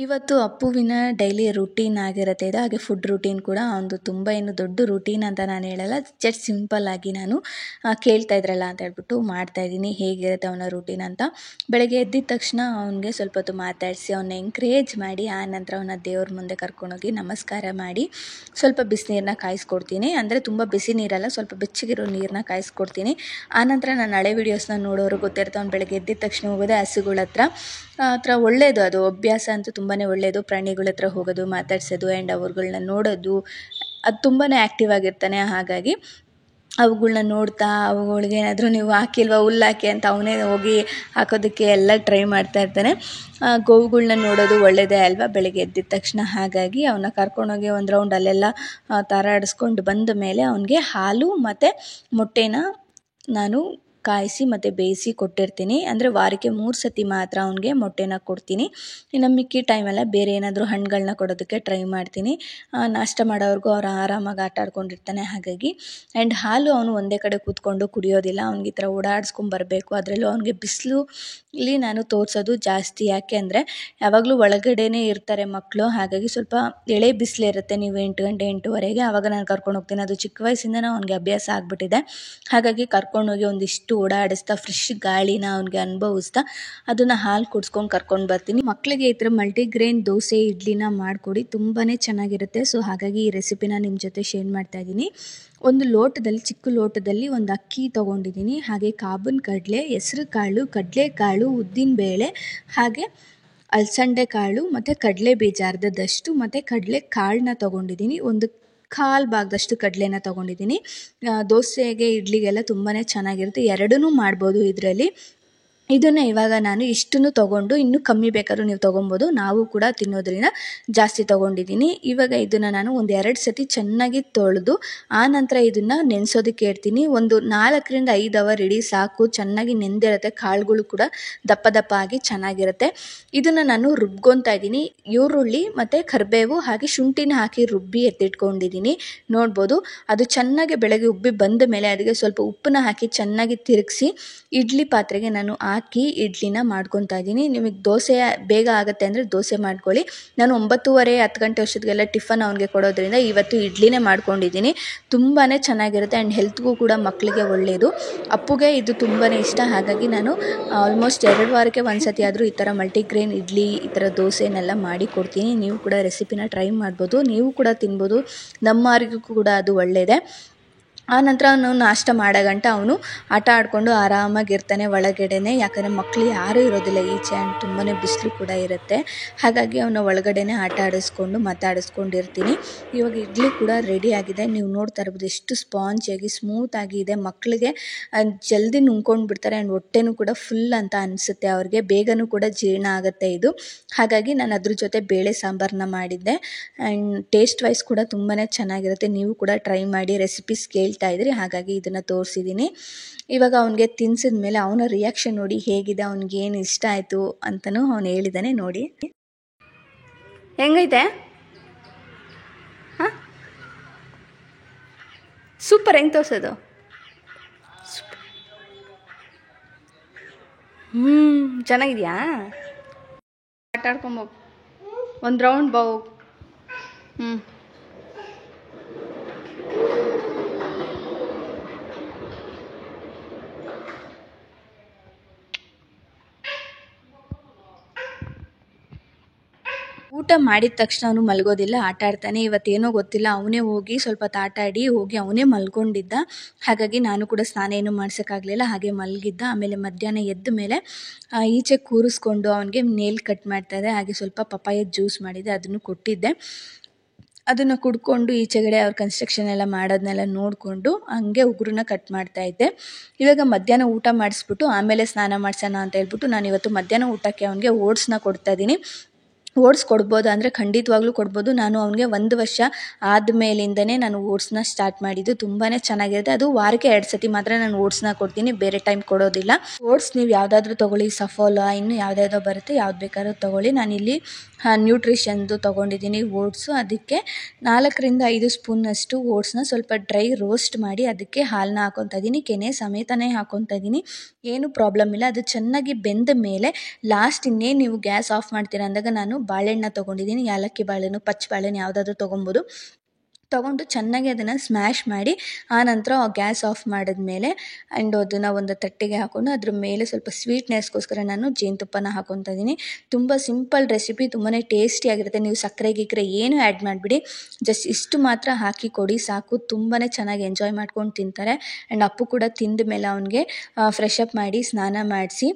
ಇವತ್ತು ಅಪ್ಪುವಿನ daily routine ಆಗಿರುತ್ತೆ ಇದು. ಹಾಗೆ ಫುಡ್ ರೂಟೀನ್ ಕೂಡ ಒಂದು ತುಂಬ ಏನು ದೊಡ್ಡ ರೂಟೀನ್ ಅಂತ ನಾನು ಹೇಳಲ್ಲ, ಜಸ್ಟ್ ಸಿಂಪಲ್ಲಾಗಿ ನಾನು ಕೇಳ್ತಾ ಇದ್ರಲ್ಲ ಅಂತ ಹೇಳ್ಬಿಟ್ಟು ಮಾಡ್ತಾಯಿದ್ದೀನಿ ಹೇಗಿರುತ್ತೆ ಅವನ ರೂಟೀನ್ ಅಂತ. ಬೆಳಗ್ಗೆ ಎದ್ದಿದ ತಕ್ಷಣ ಅವನಿಗೆ ಸ್ವಲ್ಪ ಹೊತ್ತು ಮಾತಾಡಿಸಿ ಅವನ್ನ ಎಂಕರೇಜ್ ಮಾಡಿ ಆನಂತರ ಅವನ ದೇವ್ರ ಮುಂದೆ ಕರ್ಕೊಂಡೋಗಿ ನಮಸ್ಕಾರ ಮಾಡಿ ಸ್ವಲ್ಪ ಬಿಸಿನೀರನ್ನ ಕಾಯಿಸ್ಕೊಡ್ತೀನಿ. ಅಂದರೆ ತುಂಬ ಬಿಸಿ ನೀರಲ್ಲ, ಸ್ವಲ್ಪ ಬೆಚ್ಚಗಿರೋ ನೀರನ್ನ ಕಾಯಿಸ್ಕೊಡ್ತೀನಿ. ಆನಂತರ ನಾನು ಹಳೆ ವೀಡಿಯೋಸ್ನ ನೋಡೋರು ಗೊತ್ತಿರುತ್ತೆ, ಅವ್ನು ಬೆಳಗ್ಗೆ ಎದ್ದಿದ ತಕ್ಷಣ ಹೋಗೋದೇ ಹಸುಗಳ ಹತ್ರ ಒಳ್ಳೆಯದು, ಅದು ಅಭ್ಯಾಸ ಅಂತೂ ತುಂಬಾ ಒಳ್ಳೆಯದು. ಪ್ರಾಣಿಗಳ ಹತ್ರ ಹೋಗೋದು, ಮಾತಾಡ್ಸೋದು ಆ್ಯಂಡ್ ಅವ್ರುಗಳ್ನ ನೋಡೋದು, ಅದು ತುಂಬಾ ಆ್ಯಕ್ಟಿವ್ ಆಗಿರ್ತಾನೆ. ಹಾಗಾಗಿ ಅವುಗಳ್ನ ನೋಡ್ತಾ ಅವುಗಳಿಗೆ ಏನಾದರೂ ನೀವು ಹಾಕಿಲ್ವ ಹುಲ್ಲು ಹಾಕಿ ಅಂತ ಅವನೇ ಹೋಗಿ ಹಾಕೋದಕ್ಕೆ ಎಲ್ಲ ಟ್ರೈ ಮಾಡ್ತಾ ಇರ್ತಾನೆ. ಗೋವುಗಳ್ನ ನೋಡೋದು ಒಳ್ಳೆಯದೇ ಅಲ್ವಾ ಬೆಳಗ್ಗೆ ಎದ್ದಿದ ತಕ್ಷಣ. ಹಾಗಾಗಿ ಅವನ್ನ ಕರ್ಕೊಂಡೋಗಿ ಒಂದು ರೌಂಡ್ ಅಲ್ಲೆಲ್ಲ ತಾರಾಡಿಸ್ಕೊಂಡು ಬಂದ ಮೇಲೆ ಅವನಿಗೆ ಹಾಲು ಮತ್ತು ಮೊಟ್ಟೆನ ನಾನು ಕಾಯಿಸಿ ಮತ್ತು ಬೇಯಿಸಿ ಕೊಟ್ಟಿರ್ತೀನಿ. ಅಂದರೆ ವಾರಕ್ಕೆ 3 ಸತಿ ಮಾತ್ರ ಅವನಿಗೆ ಮೊಟ್ಟೆನ ಕೊಡ್ತೀನಿ. ಇನ್ನು ಮಿಕ್ಕಿ ಟೈಮೆಲ್ಲ ಬೇರೆ ಏನಾದರೂ ಹಣ್ಣುಗಳನ್ನ ಕೊಡೋದಕ್ಕೆ ಟ್ರೈ ಮಾಡ್ತೀನಿ. ನಾಷ್ಟ ಮಾಡೋವರೆಗೂ ಅವ್ರು ಆರಾಮಾಗಿ ಆಟ ಆಡ್ಕೊಂಡಿರ್ತಾನೆ. ಹಾಗಾಗಿ ಆ್ಯಂಡ್ ಹಾಲು ಅವನು ಒಂದೇ ಕಡೆ ಕೂತ್ಕೊಂಡು ಕುಡಿಯೋದಿಲ್ಲ, ಅವ್ನಿಗೆ ಈ ಥರ ಓಡಾಡಿಸ್ಕೊಂಬರ್ಬೇಕು. ಅದರಲ್ಲೂ ಅವನಿಗೆ ಬಿಸಿಲಲ್ಲಿ ನಾನು ತೋರಿಸೋದು ಜಾಸ್ತಿ. ಯಾಕೆ ಅಂದರೆ ಯಾವಾಗಲೂ ಒಳಗಡೆನೇ ಇರ್ತಾರೆ ಮಕ್ಕಳು. ಹಾಗಾಗಿ ಸ್ವಲ್ಪ ಎಳೆ ಬಿಸಿಲಿರುತ್ತೆ, ನೀವು 8 ಗಂಟೆ 8:30ಗೆ ಆವಾಗ ನಾನು ಕರ್ಕೊಂಡು ಹೋಗ್ತೀನಿ. ಅದು ಚಿಕ್ಕ ವಯಸ್ಸಿಂದನೂ ಅವ್ನಿಗೆ ಅಭ್ಯಾಸ ಆಗಿಬಿಟ್ಟಿದೆ. ಹಾಗಾಗಿ ಕರ್ಕೊಂಡೋಗಿ ಒಂದಿಷ್ಟು ಓಡಾಡಿಸ್ತಾ ಫ್ರೆಶ್ ಗಾಳಿನ ಅವ್ನಿಗೆ ಅನುಭವಿಸ್ತಾ ಅದನ್ನು ಹಾಲು ಕುಡಿಸ್ಕೊಂಡು ಕರ್ಕೊಂಡು ಬರ್ತೀನಿ. ಮಕ್ಕಳಿಗೆ ಈ ಥರ ಮಲ್ಟಿಗ್ರೇನ್ ದೋಸೆ ಇಡ್ಲಿನ ಮಾಡಿಕೊಡಿ, ತುಂಬಾ ಚೆನ್ನಾಗಿರುತ್ತೆ. ಸೊ ಹಾಗಾಗಿ ಈ ರೆಸಿಪಿನ ನಿಮ್ಮ ಜೊತೆ ಶೇರ್ ಮಾಡ್ತಾ ಇದ್ದೀನಿ. ಒಂದು ಲೋಟದಲ್ಲಿ, ಚಿಕ್ಕ ಲೋಟದಲ್ಲಿ ಒಂದು ಅಕ್ಕಿ ತೊಗೊಂಡಿದ್ದೀನಿ, ಹಾಗೆ ಕಾಬೂನ್ ಕಡಲೆ, ಹೆಸರು ಕಾಳು, ಕಡಲೆಕಾಳು, ಉದ್ದಿನಬೇಳೆ, ಹಾಗೆ ಅಲಸಂಡೆ ಕಾಳು ಮತ್ತು ಕಡಲೆ ಬೀಜ ಅರ್ಧದಷ್ಟು ಮತ್ತು ಕಡಲೆ ಕಾಳನ್ನ ತೊಗೊಂಡಿದ್ದೀನಿ. ಒಂದು 1/4 ಭಾಗದಷ್ಟು ಕಡಲೆನ ತೊಗೊಂಡಿದ್ದೀನಿ. ದೋಸೆಗೆ ಇಡ್ಲಿಗೆಲ್ಲ ತುಂಬಾ ಚೆನ್ನಾಗಿರುತ್ತೆ, ಎರಡೂ ಮಾಡ್ಬೋದು ಇದರಲ್ಲಿ. ಇದನ್ನು ಇವಾಗ ನಾನು ಇಷ್ಟನ್ನು ತೊಗೊಂಡು ಇನ್ನೂ ಕಮ್ಮಿ ಬೇಕಾದ್ರೂ ನೀವು ತೊಗೊಬೋದು, ನಾವು ಕೂಡ ತಿನ್ನೋದ್ರಿಂದ ಜಾಸ್ತಿ ತೊಗೊಂಡಿದ್ದೀನಿ. ಇವಾಗ ಇದನ್ನು ನಾನು ಒಂದು 2 ಸತಿ ಚೆನ್ನಾಗಿ ತೊಳೆದು ಆನಂತರ ಇದನ್ನು ನೆನೆಸೋದಕ್ಕೆ ಇಡ್ತೀನಿ. ಒಂದು 4ರಿಂದ 5 ಅವರ್ ಇಡೀ ಸಾಕು, ಚೆನ್ನಾಗಿ ನೆಂದಿರುತ್ತೆ. ಕಾಳುಗಳು ಕೂಡ ದಪ್ಪ ದಪ್ಪ ಆಗಿ ಚೆನ್ನಾಗಿರುತ್ತೆ. ಇದನ್ನು ನಾನು ರುಬ್ಕೊತಾ ಇದ್ದೀನಿ. ಈರುಳ್ಳಿ ಮತ್ತು ಕರಿಬೇವು ಹಾಗೆ ಶುಂಠಿನ ಹಾಕಿ ರುಬ್ಬಿ ಎತ್ತಿಟ್ಕೊಂಡಿದ್ದೀನಿ. ನೋಡ್ಬೋದು, ಅದು ಚೆನ್ನಾಗಿ ಬೆಳಗ್ಗೆ ಉಬ್ಬಿ ಬಂದ ಮೇಲೆ ಅದಕ್ಕೆ ಸ್ವಲ್ಪ ಉಪ್ಪನ್ನ ಹಾಕಿ ಚೆನ್ನಾಗಿ ತಿರುಗಿಸಿ ಇಡ್ಲಿ ಪಾತ್ರೆಗೆ ನಾನು ಹಾಕಿ ಇಡ್ಲಿನ ಮಾಡ್ಕೊತಾ ಇದ್ದೀನಿ. ನಿಮಗೆ ದೋಸೆ ಬೇಗ ಆಗುತ್ತೆ ಅಂದರೆ ದೋಸೆ ಮಾಡ್ಕೊಳ್ಳಿ. ನಾನು 9:30 10 ಗಂಟೆ ಅಷ್ಟೊತ್ತಿಗೆಲ್ಲ ಟಿಫನ್ ಅವನಿಗೆ ಕೊಡೋದ್ರಿಂದ ಇವತ್ತು ಇಡ್ಲಿನೇ ಮಾಡ್ಕೊಂಡಿದ್ದೀನಿ. ತುಂಬಾ ಚೆನ್ನಾಗಿರುತ್ತೆ ಆ್ಯಂಡ್ ಹೆಲ್ತ್ಗೂ ಕೂಡ ಮಕ್ಕಳಿಗೆ ಒಳ್ಳೆಯದು. ಅಪ್ಪುಗೆ ಇದು ತುಂಬಾ ಇಷ್ಟ. ಹಾಗಾಗಿ ನಾನು ಆಲ್ಮೋಸ್ಟ್ 2 ವಾರಕ್ಕೆ ಒಂದು ಸತಿ ಆದರೂ ಈ ಥರ ಮಲ್ಟಿಗ್ರೇನ್ ಇಡ್ಲಿ, ಈ ಥರ ದೋಸೆನೆಲ್ಲ ಮಾಡಿ ಕೊಡ್ತೀನಿ. ನೀವು ಕೂಡ ರೆಸಿಪಿನ ಟ್ರೈ ಮಾಡ್ಬೋದು, ನೀವು ಕೂಡ ತಿನ್ಬೋದು, ನಮ್ಮ ಆರೋಗ್ಯಕ್ಕೂ ಕೂಡ ಅದು ಒಳ್ಳೆಯದೇ. ಆನಂತರ ಅವನು ನಾಷ್ಟ ಮಾಡೋ ಗಂಟ ಅವನು ಆಟ ಆಡಿಕೊಂಡು ಆರಾಮಾಗಿರ್ತಾನೆ ಒಳಗಡೆನೇ. ಯಾಕಂದರೆ ಮಕ್ಕಳು ಯಾರೂ ಇರೋದಿಲ್ಲ ಈಚೆ ಆ್ಯಂಡ್ ತುಂಬಾ ಬಿಸಿಲು ಕೂಡ ಇರುತ್ತೆ. ಹಾಗಾಗಿ ಅವನ ಒಳಗಡೆನೇ ಆಟ ಆಡಿಸ್ಕೊಂಡು ಮಾತಾಡಿಸ್ಕೊಂಡಿರ್ತೀನಿ. ಇವಾಗ ಇಡ್ಲಿ ಕೂಡ ರೆಡಿ ಆಗಿದೆ. ನೀವು ನೋಡ್ತಾ ಇರ್ಬೋದು ಎಷ್ಟು ಸ್ಪಾಂಜಿಯಾಗಿ ಸ್ಮೂತಾಗಿ ಇದೆ. ಮಕ್ಕಳಿಗೆ ಜಲ್ದಿ ನುಂಗ್ಕೊಂಡು ಬಿಡ್ತಾರೆ ಆ್ಯಂಡ್ ಹೊಟ್ಟೆನೂ ಕೂಡ ಫುಲ್ ಅಂತ ಅನಿಸುತ್ತೆ ಅವ್ರಿಗೆ, ಬೇಗನೂ ಕೂಡ ಜೀರ್ಣ ಆಗುತ್ತೆ ಇದು. ಹಾಗಾಗಿ ನಾನು ಅದ್ರ ಜೊತೆ ಬೇಳೆ ಸಾಂಬಾರನ್ನ ಮಾಡಿದ್ದೆ ಆ್ಯಂಡ್ ಟೇಸ್ಟ್ ವೈಸ್ ಕೂಡ ತುಂಬಾ ಚೆನ್ನಾಗಿರುತ್ತೆ. ನೀವು ಕೂಡ ಟ್ರೈ ಮಾಡಿ, ರೆಸಿಪೀಸ್ ಕೇಳ್ತಾ ಇದ್ರಿ ಹಾಗಾಗಿ ಇದನ್ನು ತೋರಿಸಿದ್ದೀನಿ. ಇವಾಗ ಅವನಿಗೆ ತಿನ್ಸಿದ ಮೇಲೆ ಅವನ ರಿಯಾಕ್ಷನ್ ನೋಡಿ ಹೇಗಿದೆ, ಅವ್ನಿಗೆ ಏನು ಇಷ್ಟ ಆಯಿತು ಅಂತಲೂ ಅವನು ಹೇಳಿದ್ದಾನೆ. ನೋಡಿ ಹೆಂಗೈತೆ, ಹಾಂ ಸೂಪರ್. ಹೆಂಗೆ ತೋರಿಸೋದು, ಚೆನ್ನಾಗಿದೆಯಾ? ಆಟ ಆಡ್ಕೊಂಬೋಗು, ಒಂದು ರೌಂಡ್ ಬಾವು. ಊಟ ಮಾಡಿದ ತಕ್ಷಣ ಅವನು ಮಲಗೋದಿಲ್ಲ, ಆಟ ಆಡ್ತಾನೆ. ಇವತ್ತೇನೋ ಗೊತ್ತಿಲ್ಲ, ಅವನೇ ಹೋಗಿ ಸ್ವಲ್ಪ ಆಟ ಆಡಿ ಹೋಗಿ ಅವನೇ ಮಲ್ಕೊಂಡಿದ್ದ. ಹಾಗಾಗಿ ನಾನು ಕೂಡ ಸ್ನಾನ ಏನೂ ಮಾಡ್ಸೋಕ್ಕಾಗಲಿಲ್ಲ, ಹಾಗೆ ಮಲಗಿದ್ದ. ಆಮೇಲೆ ಮಧ್ಯಾಹ್ನ ಎದ್ದ ಮೇಲೆ ಈಚೆ ಕೂರಿಸ್ಕೊಂಡು ಅವನಿಗೆ ನೇಲ್ ಕಟ್ ಮಾಡ್ತಾಯಿದ್ದೆ. ಹಾಗೆ ಸ್ವಲ್ಪ ಪಪ್ಪಾಯದ ಜ್ಯೂಸ್ ಮಾಡಿದ್ದೆ, ಅದನ್ನು ಕೊಟ್ಟಿದ್ದೆ. ಅದನ್ನು ಕುಡ್ಕೊಂಡು ಈಚೆಗಡೆ ಅವ್ರ ಕನ್ಸ್ಟ್ರಕ್ಷನ್ ಎಲ್ಲ ಮಾಡೋದನ್ನೆಲ್ಲ ನೋಡಿಕೊಂಡು ಹಂಗೆ ಉಗುರನ್ನ ಕಟ್ ಮಾಡ್ತಾಯಿದ್ದೆ. ಇವಾಗ ಮಧ್ಯಾಹ್ನ ಊಟ ಮಾಡಿಸ್ಬಿಟ್ಟು ಆಮೇಲೆ ಸ್ನಾನ ಮಾಡಿಸೋಣ ಅಂತ ಹೇಳ್ಬಿಟ್ಟು ನಾನು ಇವತ್ತು ಮಧ್ಯಾಹ್ನ ಊಟಕ್ಕೆ ಅವನಿಗೆ ಓಟ್ಸ್ನ ಕೊಡ್ತಾಯಿದ್ದೀನಿ. ಓಟ್ಸ್ ಕೊಡ್ಬೋದು ಅಂದರೆ ಖಂಡಿತವಾಗ್ಲೂ ಕೊಡ್ಬೋದು. ನಾನು ಅವನಿಗೆ 1 ವರ್ಷ ಆದಮೇಲಿಂದನೇ ನಾನು ಓಟ್ಸ್ನ ಸ್ಟಾರ್ಟ್ ಮಾಡಿದ್ದು. ತುಂಬಾ ಚೆನ್ನಾಗಿರುತ್ತೆ. ಅದು ವಾರಕ್ಕೆ 2 ಸತಿ ಮಾತ್ರ ನಾನು ಓಟ್ಸ್ನ ಕೊಡ್ತೀನಿ, ಬೇರೆ ಟೈಮ್ ಕೊಡೋದಿಲ್ಲ. ಓಟ್ಸ್ ನೀವು ಯಾವುದಾದ್ರೂ ತೊಗೊಳ್ಳಿ, ಸಫೋಲಾ, ಇನ್ನು ಯಾವುದ್ಯಾವುದೋ ಬರುತ್ತೆ, ಯಾವ್ದು ಬೇಕಾದ್ರೂ ತೊಗೊಳ್ಳಿ. ನಾನಿಲ್ಲಿ ನ್ಯೂಟ್ರಿಷನ್ದು ತೊಗೊಂಡಿದ್ದೀನಿ ಓಟ್ಸು. ಅದಕ್ಕೆ 4-5 ಸ್ಪೂನಷ್ಟು ಓಟ್ಸ್ನ ಸ್ವಲ್ಪ ಡ್ರೈ ರೋಸ್ಟ್ ಮಾಡಿ ಅದಕ್ಕೆ ಹಾಲನ್ನ ಹಾಕ್ಕೊತಾ ಇದ್ದೀನಿ. ಕೆನೆ ಸಮೇತನೇ ಹಾಕ್ಕೊತಾ ಇದ್ದೀನಿ. ಏನು ಪ್ರಾಬ್ಲಮ್ ಇಲ್ಲ. ಅದು ಚೆನ್ನಾಗಿ ಬೆಂದ ಮೇಲೆ ಲಾಸ್ಟ್ ಇನ್ನೇನು ನೀವು ಗ್ಯಾಸ್ ಆಫ್ ಮಾಡ್ತೀರಾ ಅಂದಾಗ ನಾನು ಬಾಳೆಹಣ್ಣು ತೊಗೊಂಡಿದ್ದೀನಿ. ಏಲಕ್ಕಿ ಬಾಳೆಹಣ್ಣು, ಪಚ್ಚ ಬಾಳೆಹಣ್ಣು ಯಾವುದಾದ್ರೂ ತೊಗೊಬೋದು. ತೊಗೊಂಡು ಚೆನ್ನಾಗಿ ಅದನ್ನು ಸ್ಮ್ಯಾಶ್ ಮಾಡಿ ಆನಂತರ ಗ್ಯಾಸ್ ಆಫ್ ಮಾಡಿದ್ಮೇಲೆ ಆ್ಯಂಡ್ ಅದನ್ನು ಒಂದು ತಟ್ಟೆಗೆ ಹಾಕ್ಕೊಂಡು ಅದ್ರ ಮೇಲೆ ಸ್ವಲ್ಪ ಸ್ವೀಟ್ನೆಸ್ಗೋಸ್ಕರ ನಾನು ಜೇನುತುಪ್ಪನ ಹಾಕ್ಕೊತಾ ಇದ್ದೀನಿ. ತುಂಬ ಸಿಂಪಲ್ ರೆಸಿಪಿ, ತುಂಬಾ ಟೇಸ್ಟಿಯಾಗಿರುತ್ತೆ. ನೀವು ಸಕ್ಕರೆ ಗಿಕ್ಕರೆ ಏನೂ ಆ್ಯಡ್ ಮಾಡಿಬಿಡಿ, ಜಸ್ಟ್ ಇಷ್ಟು ಮಾತ್ರ ಹಾಕಿ ಕೊಡಿ ಸಾಕು. ತುಂಬಾ ಚೆನ್ನಾಗಿ ಎಂಜಾಯ್ ಮಾಡ್ಕೊಂಡು ತಿಂತಾರೆ. ಆ್ಯಂಡ್ ಅಪ್ಪು ಕೂಡ ತಿಂದ ಮೇಲೆ ಅವನಿಗೆ ಫ್ರೆಶ್ ಅಪ್ ಮಾಡಿ ಸ್ನಾನ ಮಾಡಿಸಿ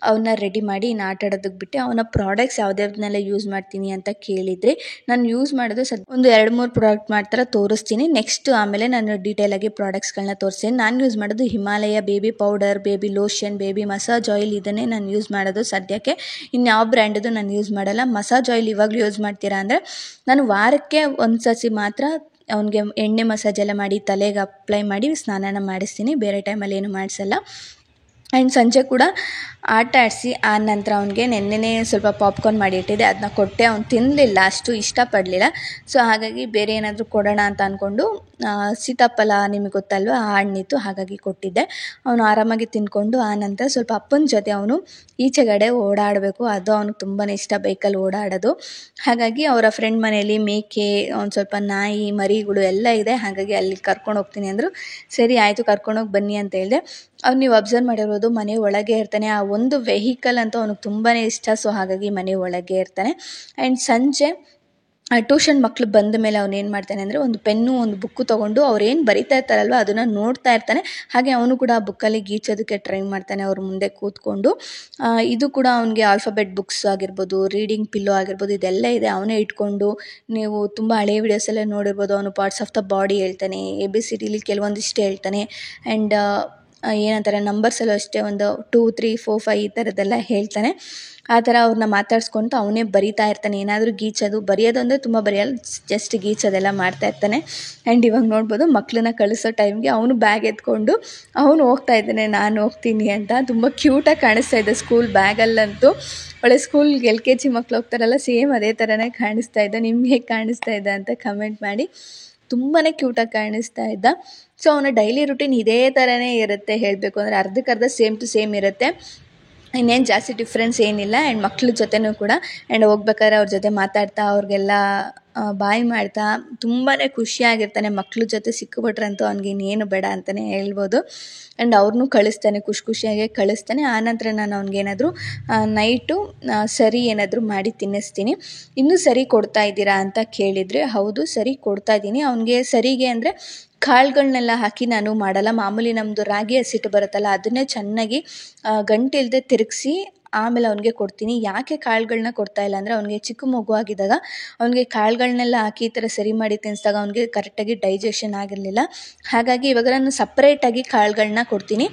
ಅವನ್ನ ರೆಡಿ ಮಾಡಿ ಇನ್ನು ಆಟ ಆಡೋದಕ್ಕೆ ಬಿಟ್ಟೆ. ಅವನ ಪ್ರಾಡಕ್ಟ್ಸ್ ಯಾವುದ್ಯಾವ್ದನ್ನೆಲ್ಲ ಯೂಸ್ ಮಾಡ್ತೀನಿ ಅಂತ ಕೇಳಿದರೆ ನಾನು ಯೂಸ್ ಮಾಡೋದು ಒಂದು 2-3 ಪ್ರಾಡಕ್ಟ್ ಮಾಡ್ತಾರೆ ತೋರಿಸ್ತೀನಿ. ನೆಕ್ಸ್ಟ್ ಆಮೇಲೆ ನಾನು ಡೀಟೇಲಾಗಿ ಪ್ರಾಡಕ್ಟ್ಸ್ಗಳನ್ನ ತೋರಿಸ್ತೀನಿ. ನಾನು ಯೂಸ್ ಮಾಡೋದು Himalaya baby powder, baby lotion, baby massage oil, ಇದನ್ನೇ ನಾನು ಯೂಸ್ ಮಾಡೋದು ಸದ್ಯಕ್ಕೆ. ಇನ್ಯಾವ ಬ್ರ್ಯಾಂಡದು ನಾನು ಯೂಸ್ ಮಾಡಲ್ಲ. ಮಸಾಜ್ ಆಯಿಲ್ ಇವಾಗಲೂ ಯೂಸ್ ಮಾಡ್ತೀರಾ ಅಂದರೆ ನಾನು ವಾರಕ್ಕೆ ಒಂದು ಸತಿ ಮಾತ್ರ ಅವನಿಗೆ ಎಣ್ಣೆ ಮಸಾಜ್ ಎಲ್ಲ ಮಾಡಿ ತಲೆಗೆ ಅಪ್ಲೈ ಮಾಡಿ ಸ್ನಾನನ ಮಾಡಿಸ್ತೀನಿ. ಬೇರೆ ಟೈಮಲ್ಲಿ ಏನು ಮಾಡಿಸಲ್ಲ. ಆ್ಯಂಡ್ ಸಂಜೆ ಕೂಡ ಆಟ ಆಡಿಸಿ ಆನಂತರ ಅವನಿಗೆ ನೆನ್ನೆನೇ ಸ್ವಲ್ಪ ಪಾಪ್ಕಾರ್ನ್ ಮಾಡಿ ಇಟ್ಟಿದ್ದೆ, ಅದನ್ನ ಕೊಟ್ಟೆ. ಅವ್ನು ತಿನ್ನಲಿಲ್ಲ, ಅಷ್ಟು ಇಷ್ಟಪಡಲಿಲ್ಲ. ಸೊ ಹಾಗಾಗಿ ಬೇರೆ ಏನಾದರೂ ಕೊಡೋಣ ಅಂತ ಅಂದ್ಕೊಂಡು ಸೀತಾಫಲ ನಿಮಗೆ ಗೊತ್ತಲ್ವ, ಆ ಹಣ್ಣಿತ್ತು, ಹಾಗಾಗಿ ಕೊಟ್ಟಿದ್ದೆ. ಅವನು ಆರಾಮಾಗಿ ತಿಂದ್ಕೊಂಡು ಆನಂತರ ಸ್ವಲ್ಪ ಅಪ್ಪನ ಜೊತೆ ಅವನು ಈಚೆಗಡೆ ಓಡಾಡಬೇಕು. ಅದು ಅವನಿಗೆ ತುಂಬಾ ಇಷ್ಟ, ಬೈಕಲ್ಲಿ ಓಡಾಡೋದು. ಹಾಗಾಗಿ ಅವರ ಫ್ರೆಂಡ್ ಮನೆಯಲ್ಲಿ ಮೇಕೆ, ಒಂದು ಸ್ವಲ್ಪ ನಾಯಿ ಮರಿಗಳು ಎಲ್ಲ ಇದೆ. ಹಾಗಾಗಿ ಅಲ್ಲಿ ಕರ್ಕೊಂಡು ಹೋಗ್ತೀನಿ ಅಂದರು. ಸರಿ ಆಯಿತು, ಕರ್ಕೊಂಡೋಗಿ ಬನ್ನಿ ಅಂತ ಹೇಳಿದೆ. ಅವ್ನು ನೀವು ಅಬ್ಸರ್ವ್ ಮಾಡಿರ್ಬೋದು, ಮನೆ ಒಳಗೆ ಇರ್ತಾನೆ. ಆ ಒಂದು ವೆಹಿಕಲ್ ಅಂತ ಅವನಿಗೆ ತುಂಬಾ ಇಷ್ಟ. ಸೊ ಹಾಗಾಗಿ ಮನೆ ಒಳಗೆ ಇರ್ತಾನೆ. ಆ್ಯಂಡ್ ಸಂಜೆ ಟ್ಯೂಷನ್ ಮಕ್ಕಳು ಬಂದ ಮೇಲೆ ಅವನು ಏನು ಮಾಡ್ತಾನೆ ಅಂದರೆ ಒಂದು ಪೆನ್ನು, ಒಂದು ಬುಕ್ಕು ತೊಗೊಂಡು ಅವ್ರೇನು ಬರಿತಾ ಇರ್ತಾರಲ್ವ ಅದನ್ನು ನೋಡ್ತಾ ಇರ್ತಾನೆ. ಹಾಗೆ ಅವನು ಕೂಡ ಆ ಬುಕ್ಕಲ್ಲಿ ಗೀಚೋದಕ್ಕೆ ಟ್ರೈ ಮಾಡ್ತಾನೆ ಅವ್ರ ಮುಂದೆ ಕೂತ್ಕೊಂಡು. ಇದು ಕೂಡ ಅವನಿಗೆ ಆಲ್ಫಾಬೆಟ್ ಬುಕ್ಸ್ ಆಗಿರ್ಬೋದು, ರೀಡಿಂಗ್ ಪಿಲ್ಲೋ ಆಗಿರ್ಬೋದು, ಇದೆಲ್ಲ ಇದೆ. ಅವನೇ ಇಟ್ಕೊಂಡು, ನೀವು ತುಂಬ ಹಳೆಯ ವೀಡಿಯೋಸಲ್ಲೇ ನೋಡಿರ್ಬೋದು, ಅವನು ಪಾರ್ಟ್ಸ್ ಆಫ್ ದ ಬಾಡಿ ಹೇಳ್ತಾನೆ, ABCDಲಿ ಕೆಲವೊಂದಿಷ್ಟು ಹೇಳ್ತಾನೆ. ಆ್ಯಂಡ್ ಏನಂತಾರೆ ನಂಬರ್ಸಲ್ಲೂ ಅಷ್ಟೇ ಒಂದು 2, 3, 4, 5 ಈ ಥರದ್ದೆಲ್ಲ ಹೇಳ್ತಾನೆ. ಆ ಥರ ಅವ್ರನ್ನ ಮಾತಾಡ್ಸ್ಕೊತ ಅವನೇ ಬರಿತಾ ಇರ್ತಾನೆ. ಏನಾದರೂ ಗೀಚೋದು, ಬರೆಯೋದು ಅಂದರೆ ತುಂಬ ಬರೆಯಲ್ಲ, ಜಸ್ಟ್ ಗೀಚೋದೆಲ್ಲ ಮಾಡ್ತಾ ಇರ್ತಾನೆ. ಆ್ಯಂಡ್ ಇವಾಗ ನೋಡ್ಬೋದು ಮಕ್ಕಳನ್ನ ಕಳಿಸೋ ಟೈಮ್ಗೆ ಅವನು ಬ್ಯಾಗ್ ಎತ್ಕೊಂಡು ಅವನು ಹೋಗ್ತಾ ಇದ್ದಾನೆ, ನಾನು ಹೋಗ್ತೀನಿ ಅಂತ. ತುಂಬ ಕ್ಯೂಟಾಗಿ ಕಾಣಿಸ್ತಾ ಇದೆ ಸ್ಕೂಲ್ ಬ್ಯಾಗಲ್ಲಂತೂ. ಒಳ್ಳೆ ಸ್ಕೂಲ್ಗೆ LKG ಮಕ್ಳು ಹೋಗ್ತಾರಲ್ಲ, ಸೇಮ್ ಅದೇ ಥರನೇ ಕಾಣಿಸ್ತಾ ಇದೆ. ನಿಮ್ಗೆ ಹೇಗೆ ಕಾಣಿಸ್ತಾ ಇದೆ ಅಂತ ಕಮೆಂಟ್ ಮಾಡಿ. ತುಂಬಾ ಕ್ಯೂಟಾಗಿ ಕಾಣಿಸ್ತಾ ಇದ್ದ. ಸೊ ಅವನ ಡೈಲಿ ರುಟೀನ್ ಇದೇ ಥರನೇ ಇರುತ್ತೆ. ಹೇಳಬೇಕು ಅಂದರೆ ಅರ್ಧಕ್ಕರ್ಧ ಸೇಮ್ ಟು ಸೇಮ್ ಇರುತ್ತೆ. ಇನ್ನೇನು ಜಾಸ್ತಿ ಡಿಫ್ರೆನ್ಸ್ ಏನಿಲ್ಲ. ಆ್ಯಂಡ್ ಮಕ್ಳ ಜೊತೆನೂ ಕೂಡ ಆ್ಯಂಡ್ ಹೋಗ್ಬೇಕಾದ್ರೆ ಅವ್ರ ಜೊತೆ ಮಾತಾಡ್ತಾ ಅವ್ರಿಗೆಲ್ಲ ಬಾಯ್ ಮಾಡ್ತಾ ತುಂಬಾ ಖುಷಿಯಾಗಿರ್ತಾನೆ. ಮಕ್ಳ ಜೊತೆ ಸಿಕ್ಕಿಬಿಟ್ರಂತೂ ಅವ್ನಿಗೆ ಇನ್ನೇನು ಬೇಡ ಅಂತಲೇ ಹೇಳ್ಬೋದು. ಆ್ಯಂಡ್ ಅವ್ರನ್ನೂ ಕಳಿಸ್ತಾನೆ, ಖುಷಿಯಾಗೆ ಕಳಿಸ್ತಾನೆ. ಆನಂತರ ನಾನು ಅವ್ನಿಗೇನಾದರೂ ನೈಟು ಸರಿ ಏನಾದರೂ ಮಾಡಿ ತಿನ್ನಿಸ್ತೀನಿ. ಇನ್ನೂ ಸರಿ ಕೊಡ್ತಾ ಇದ್ದೀರಾ ಅಂತ ಕೇಳಿದರೆ, ಹೌದು ಸರಿ ಕೊಡ್ತಾ ಇದ್ದೀನಿ. ಅವನಿಗೆ ಸರಿಗೆ ಅಂದರೆ ಕಾಳುಗಳನ್ನೆಲ್ಲ ಹಾಕಿ ನಾನು ಮಾಡಲ್ಲ. ಮಾಮೂಲಿ ನಮ್ಮದು ರಾಗಿ ಹಸಿಟ್ಟು ಬರುತ್ತಲ್ಲ, ಅದನ್ನೇ ಚೆನ್ನಾಗಿ ಗಂಟಿಲ್ಲದೆ ತಿರುಗಿಸಿ ಆಮೇಲೆ ಅವನಿಗೆ ಕೊಡ್ತೀನಿ. ಯಾಕೆ ಕಾಳುಗಳನ್ನ ಕೊಡ್ತಾಯಿಲ್ಲ ಅಂದರೆ, ಅವನಿಗೆ ಚಿಕ್ಕ ಮಗು ಆಗಿದ್ದಾಗ ಅವನಿಗೆ ಕಾಳುಗಳನ್ನೆಲ್ಲ ಹಾಕಿ ಈ ಥರ ಸರಿ ಮಾಡಿ ತಿನ್ನಿಸಿದಾಗ ಅವನಿಗೆ ಕರೆಕ್ಟಾಗಿ ಡೈಜೆಷನ್ ಆಗಿರಲಿಲ್ಲ. ಹಾಗಾಗಿ ಇವಾಗ ನಾನು ಸಪ್ರೇಟಾಗಿ ಕಾಳುಗಳನ್ನ ಕೊಡ್ತೀನಿ.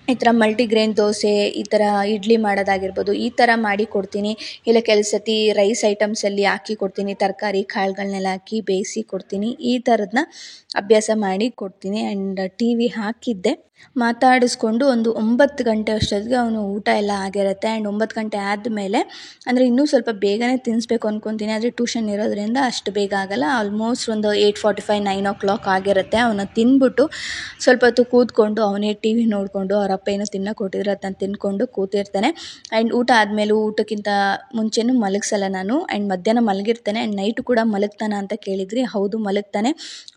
ಈ ಥರ ಮಲ್ಟಿಗ್ರೇನ್ ದೋಸೆ, ಈ ಥರ ಇಡ್ಲಿ ಮಾಡೋದಾಗಿರ್ಬೋದು, ಈ ಥರ ಮಾಡಿ ಕೊಡ್ತೀನಿ. ಇಲ್ಲ ಕೆಲವು ಸತಿ ರೈಸ್ ಐಟಮ್ಸಲ್ಲಿ ಹಾಕಿ ಕೊಡ್ತೀನಿ, ತರಕಾರಿ ಕಾಳುಗಳನ್ನೆಲ್ಲ ಹಾಕಿ ಬೇಯಿಸಿ ಕೊಡ್ತೀನಿ. ಈ ಥರದನ್ನ ಅಭ್ಯಾಸ ಮಾಡಿ ಕೊಡ್ತೀನಿ. ಆ್ಯಂಡ್ TV ಹಾಕಿದ್ದೆ, ಮಾತಾಡಿಸ್ಕೊಂಡು ಒಂದು 9 ಗಂಟೆ ಅಷ್ಟೊತ್ತಿಗೆ ಅವನು ಊಟ ಎಲ್ಲ ಆಗಿರುತ್ತೆ. ಆ್ಯಂಡ್ 9 ಗಂಟೆ ಆದಮೇಲೆ ಅಂದರೆ ಇನ್ನೂ ಸ್ವಲ್ಪ ಬೇಗನೆ ತಿನ್ನಿಸ್ಬೇಕು ಅಂದ್ಕೊತೀನಿ. ಆದರೆ ಟ್ಯೂಷನ್ ಇರೋದ್ರಿಂದ ಅಷ್ಟು ಬೇಗ ಆಗೋಲ್ಲ. ಆಲ್ಮೋಸ್ಟ್ ಒಂದು 8:45, 9 o'clock ಆಗಿರುತ್ತೆ. ಅವನ್ನ ತಿಂದ್ಬಿಟ್ಟು ಸ್ವಲ್ಪ ಹೊತ್ತು ಕೂತ್ಕೊಂಡು ಅವನೇ TV ನೋಡಿಕೊಂಡು, ಅವ್ರ ಅಪ್ಪ ಏನೋ ತಿನ್ನೋಕೆ ಕೊಟ್ಟಿದ್ರೆ ಅದನ್ನ ತಿಂದ್ಕೊಂಡು ಕೂತಿರ್ತಾನೆ. ಆ್ಯಂಡ್ ಊಟ ಆದಮೇಲೂ ಊಟಕ್ಕಿಂತ ಮುಂಚೆನೂ ಮಲಗಿಸಲ್ಲ ನಾನು. ಆ್ಯಂಡ್ ಮಧ್ಯಾಹ್ನ ಮಲಗಿರ್ತಾನೆ. ಆ್ಯಂಡ್ ನೈಟು ಕೂಡ ಮಲಗ್ತಾನ ಅಂತ ಕೇಳಿದ್ರಿ, ಹೌದು ಮಲಗ್ತಾನೆ.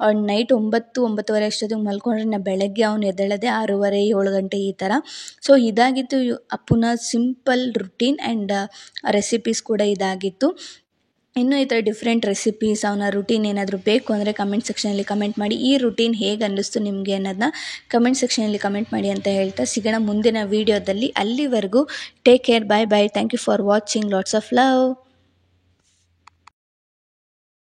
ಅವ್ನು ನೈಟ್ 9-9:30 ಅಷ್ಟೊತ್ತಿಗೆ ಮಲ್ಕೊಂಡ್ರೆ ಬೆಳಗ್ಗೆ ಅವ್ನು ಎದ್ದೇಳೋದೇ 6:30, 7 ಗಂಟೆ ಈ ಥರ. ಸೊ ಇದಾಗಿತ್ತು ಅಪ್ಪುನ ಸಿಂಪಲ್ ರುಟೀನ್. ಆ್ಯಂಡ್ ರೆಸಿಪೀಸ್ ಕೂಡ ಇದಾಗಿತ್ತು. ಇನ್ನೂ ಈ ಥರ ಡಿಫ್ರೆಂಟ್ ರೆಸಿಪೀಸ್, ಅವನ ರುಟೀನ್ ಏನಾದರೂ ಬೇಕು ಅಂದರೆ ಕಮೆಂಟ್ ಸೆಕ್ಷನಲ್ಲಿ ಕಮೆಂಟ್ ಮಾಡಿ. ಈ ರುಟೀನ್ ಹೇಗೆ ಅನ್ನಿಸ್ತು ನಿಮಗೆ ಅನ್ನೋದನ್ನ ಕಮೆಂಟ್ ಸೆಕ್ಷನಲ್ಲಿ ಕಮೆಂಟ್ ಮಾಡಿ ಅಂತ ಹೇಳ್ತಾ ಸಿಗೋಣ ಮುಂದಿನ ವೀಡಿಯೋದಲ್ಲಿ. ಅಲ್ಲಿವರೆಗೂ take care, bye bye. Thank you for watching. Lots of love.